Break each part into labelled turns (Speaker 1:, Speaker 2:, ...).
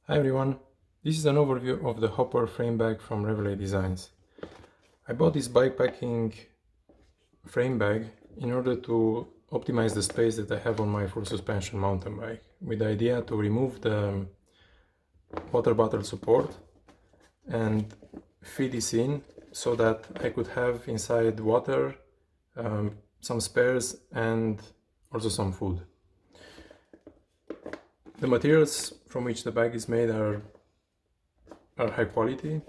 Speaker 1: Hi everyone, this is an overview of the hopper frame bag from Revelate Designs. I bought this bikepacking frame bag in order to optimize the space that I have on my full suspension mountain bike, with the idea to remove the water bottle support and fit this in so that I could have inside water, some spares and also some food. The materials from which the bag is made are high quality.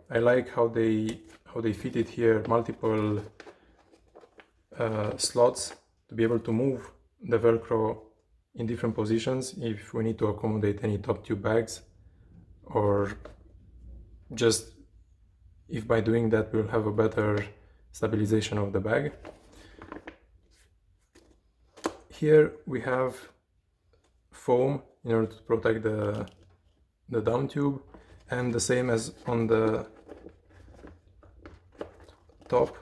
Speaker 1: I like how they fitted here multiple slots to be able to move the Velcro in different positions if we need to accommodate any top tube bags, or just if by doing that we'll have a better stabilization of the bag. Here we have foam in order to protect the down tube, and the same as on the top,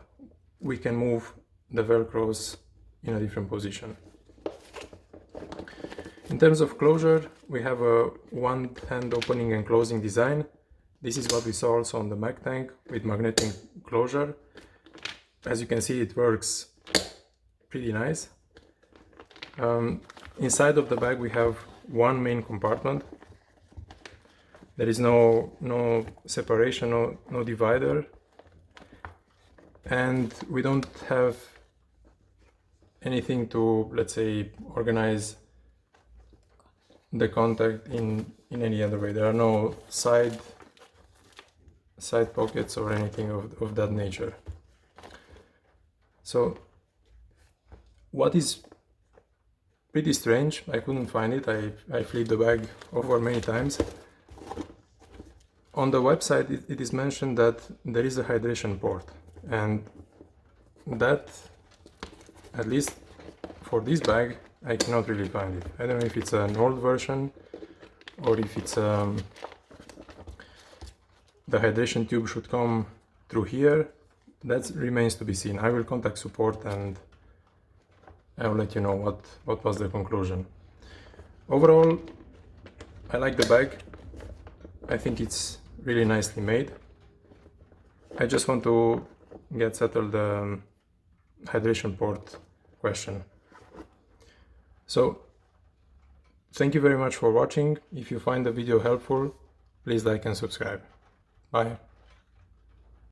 Speaker 1: we can move the Velcros in a different position. In terms of closure, we have a one-hand opening and closing design. This is what we saw also on the Mac tank with magnetic closure. As you can see, it works pretty nice. Inside of the bag we have one main compartment. There is no separation, no divider, and we don't have anything to, let's say, organize the contact in any other way. There are no side pockets or anything of that nature. So what is pretty strange, I couldn't find it, I flipped the bag over many times. On the website it is mentioned that there is a hydration port, and that, at least for this bag, I cannot really find it. I don't know if it's an old version or if it's the hydration tube should come through here. That remains to be seen. I will contact support and I will let you know what was the conclusion. Overall, I like the bag. I think it's really nicely made. I just want to get settled the hydration port question. So, thank you very much for watching. If you find the video helpful, please like and subscribe. Bye.